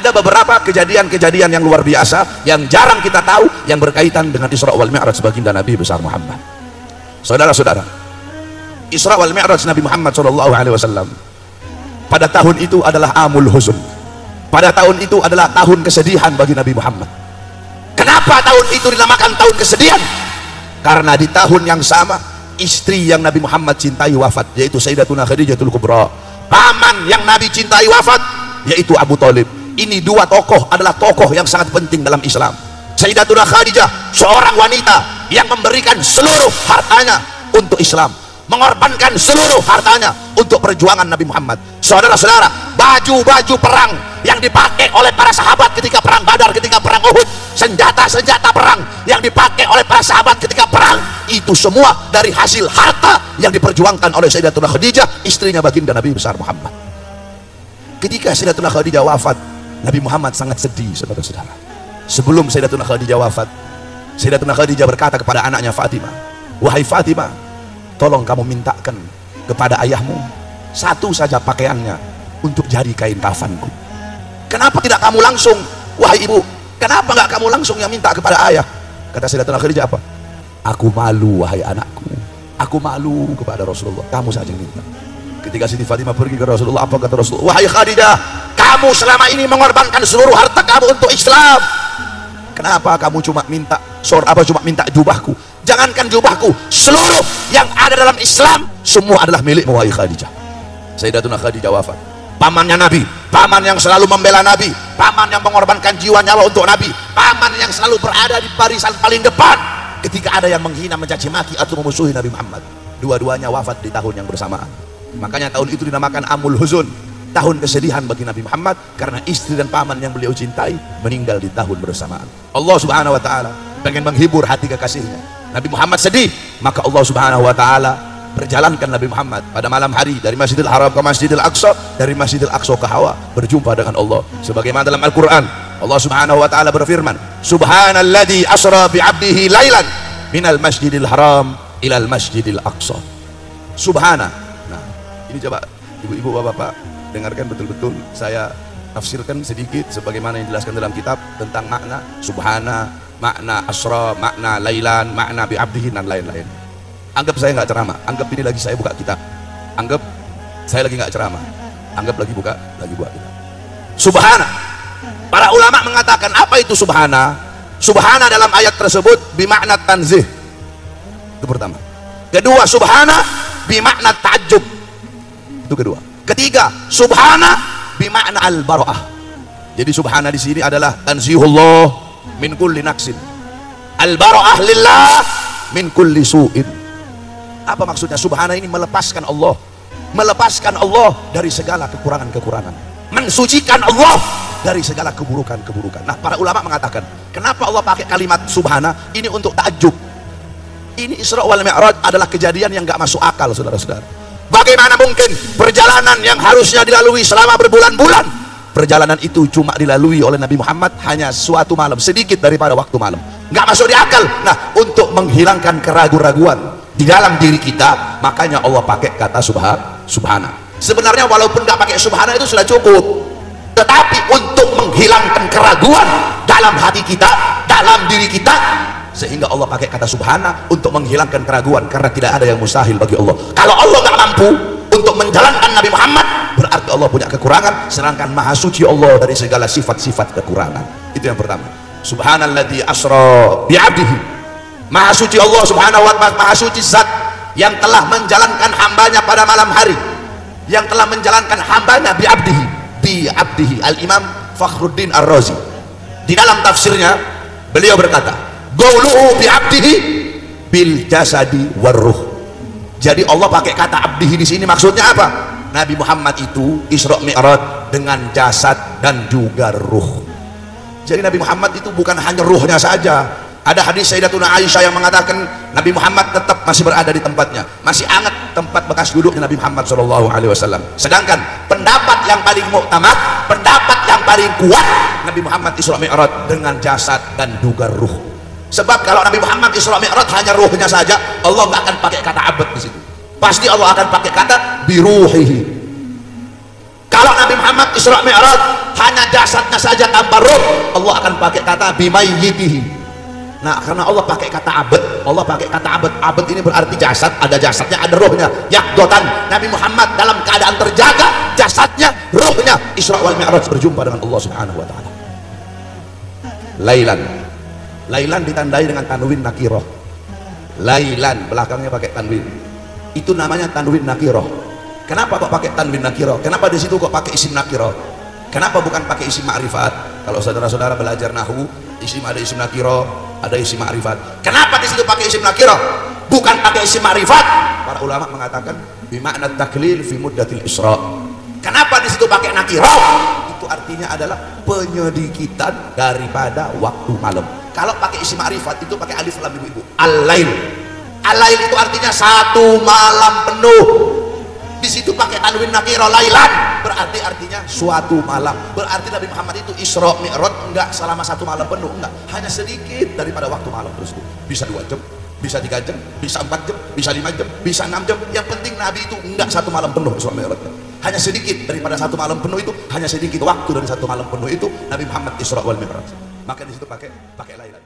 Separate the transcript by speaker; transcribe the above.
Speaker 1: Ada beberapa kejadian-kejadian yang luar biasa yang jarang kita tahu yang berkaitan dengan Isra wal Mi'raj baginda Nabi besar Muhammad. Saudara-saudara, Isra wal Mi'raj Nabi Muhammad SAW pada tahun itu adalah amul huzun. Pada tahun itu adalah tahun kesedihan bagi Nabi Muhammad. Kenapa tahun itu dinamakan tahun kesedihan? Karena di tahun yang sama istri yang Nabi Muhammad cintai wafat, yaitu Sayyidatuna Khadijatul Kubra. Paman yang Nabi cintai wafat, yaitu Abu Thalib. Ini dua tokoh adalah tokoh yang sangat penting dalam Islam. Sayyidatuna Khadijah seorang wanita yang memberikan seluruh hartanya untuk Islam, mengorbankan seluruh hartanya untuk perjuangan Nabi Muhammad. Saudara-saudara, baju-baju perang yang dipakai oleh para sahabat ketika perang Badar, ketika perang Uhud, senjata-senjata perang yang dipakai oleh para sahabat ketika perang, itu semua dari hasil harta yang diperjuangkan oleh Sayyidatuna Khadijah, istrinya baginda Nabi besar Muhammad. Ketika Sayyidatuna Khadijah wafat, Nabi Muhammad sangat sedih, saudara-saudara. Sebelum Sayyidatuna Khadijah wafat, Sayyidatuna Khadijah berkata kepada anaknya Fatimah, "Wahai Fatimah, tolong kamu mintakan kepada ayahmu satu saja pakaiannya untuk jadi kain kafanku." Kenapa tidak kamu langsung, wahai ibu? Kenapa nggak kamu langsung yang minta kepada ayah? Kata Sayyidatuna Khadijah apa? "Aku malu, wahai anakku. Aku malu kepada Rasulullah. Kamu saja yang minta." Ketika Siti Fatimah pergi ke Rasulullah, apa kata Rasulullah? "Wahai Khadijah, kamu selama ini mengorbankan seluruh harta kamu untuk Islam. Kenapa kamu cuma minta cuma minta jubahku? Jangankan jubahku, seluruh yang ada dalam Islam semua adalah milikmu, wahai Khadijah." Sayyidatuna Khadijah wafat. Pamannya Nabi, paman yang selalu membela Nabi, paman yang mengorbankan jiwa nyawa untuk Nabi, paman yang selalu berada di barisan paling depan ketika ada yang menghina, mencaci maki atau memusuhi Nabi Muhammad. Dua-duanya wafat di tahun yang bersamaan. Makanya tahun itu dinamakan Amul Huzun, tahun kesedihan bagi Nabi Muhammad, karena istri dan paman yang beliau cintai meninggal di tahun bersamaan. Allah Subhanahu wa taala pengen menghibur hati kekasihnya. Nabi Muhammad sedih, maka Allah Subhanahu wa taala perjalankan Nabi Muhammad pada malam hari dari Masjidil Haram ke Masjidil Aqsa, dari Masjidil Aqsa ke Hawa, berjumpa dengan Allah. Sebagaimana dalam Al-Qur'an, Allah Subhanahu wa taala berfirman, "Subhanalladzi asra bi 'abdihi lailan minal Masjidil Haram ilal Masjidil Aqsa." Subhana. Nah, ini coba ibu-ibu, bapak-bapak dengarkan betul-betul. Saya tafsirkan sedikit sebagaimana yang dijelaskan dalam kitab tentang makna subhana, makna asra, makna lailan, makna bi 'abdihi dan lain-lain. Anggap saya nggak ceramah, anggap ini lagi saya buka kitab, anggap saya lagi nggak ceramah, anggap lagi buka kitab. Subhana, para ulama mengatakan apa itu subhana? Subhana dalam ayat tersebut bimakna tanzih, itu pertama. Kedua, subhana bimakna ta'ajjub, itu kedua. Ketiga, subhana bimakna al-bara'ah. Jadi subhana di sini adalah tanzihullah min kulli naqsin, al-bara'ah lillah min kulli su'in. Apa maksudnya? Subhana ini melepaskan Allah dari segala kekurangan-kekurangan, mensucikan Allah dari segala keburukan-keburukan. Nah, para ulama mengatakan, kenapa Allah pakai kalimat subhana ini untuk takjub? Ini Isra wal Mi'raj adalah kejadian yang gak masuk akal, saudara-saudara. Bagaimana mungkin perjalanan yang harusnya dilalui selama berbulan-bulan, perjalanan itu cuma dilalui oleh Nabi Muhammad hanya suatu malam, sedikit daripada waktu malam. Gak masuk di akal. Nah, untuk menghilangkan keraguan-raguan di dalam diri kita, makanya Allah pakai kata subhana. Sebenarnya walaupun gak pakai subhana itu sudah cukup, tetapi untuk menghilangkan keraguan dalam hati kita, dalam diri kita, sehingga Allah pakai kata subhana untuk menghilangkan keraguan, karena tidak ada yang mustahil bagi Allah. Kalau Allah gak mampu untuk menjalankan Nabi Muhammad, berarti Allah punya kekurangan, sedangkan maha suci Allah dari segala sifat-sifat kekurangan. Itu yang pertama. Subhanalladzi asra bi'abdihi. Maha suci Allah Subhanahu wa ta'ala, maha suci zat yang telah menjalankan hambanya pada malam hari, yang telah menjalankan hambanya bi'abdihi. Al-Imam Fakhruddin Ar-Razi di dalam tafsirnya beliau berkata, "Qauluhu bi'abdihi bil jasadi warruh." Jadi Allah pakai kata abdihi di sini maksudnya apa? Nabi Muhammad itu Isra Mi'raj dengan jasad dan juga ruh. Jadi Nabi Muhammad itu bukan hanya ruhnya saja. Ada hadis Sayyidatuna Aisyah yang mengatakan Nabi Muhammad tetap masih berada di tempatnya, masih hangat tempat bekas duduknya Nabi Muhammad SAW. Sedangkan pendapat yang paling muktamad, pendapat yang paling kuat, Nabi Muhammad Isra Mi'raj dengan jasad dan juga ruh. Sebab kalau Nabi Muhammad Isra Mi'raj hanya ruhnya saja, Allah nggak akan pakai kata abad di situ. Pasti Allah akan pakai kata biruhihi. Kalau Nabi Muhammad Isra Mi'raj hanya jasadnya saja tanpa roh, Allah akan pakai kata bimayyitihi. Nah, karena Allah pakai kata abad, Allah pakai kata abad. Abad ini berarti jasad, ada jasadnya, ada rohnya. Yaqdotan, Nabi Muhammad dalam keadaan terjaga, jasadnya, rohnya, Isra wal Mi'raj berjumpa dengan Allah Subhanahu wa taala. Lailan. Lailan ditandai dengan tanwin nakirah. Lailan belakangnya pakai tanwin. Itu namanya tanwin nakirah. Kenapa kok pakai tanwin nakirah? Kenapa di situ kok pakai isim nakirah? Kenapa bukan pakai isim ma'rifat? Kalau saudara-saudara belajar nahwu, isim ada isim nakirah, ada isim ma'rifat. Kenapa di situ pakai isim nakirah? Bukan pakai isim ma'rifat? Para ulama mengatakan bimakna taklil fi muddatil isra. Kenapa di situ pakai nakirah? Itu artinya adalah penyedikitan daripada waktu malam. Kalau pakai isim ma'rifat itu pakai alif lam ibu-ibu. Al-lail. Al-lail itu artinya satu malam penuh. Di situ pakai tanwin nakirah lailan, berarti artinya suatu malam. Berarti Nabi Muhammad itu Isra Mi'raj enggak selama satu malam penuh, enggak, hanya sedikit daripada waktu malam tersebut. Bisa 2 jam, bisa 3 jam, bisa 4 jam, bisa 5 jam, bisa 6 jam. Yang penting Nabi itu enggak satu malam penuh Isra Mi'raj. Hanya sedikit daripada satu malam penuh itu, hanya sedikit waktu dari satu malam penuh itu Nabi Muhammad Isra wal Mi'raj. Maka di situ pakai lailan.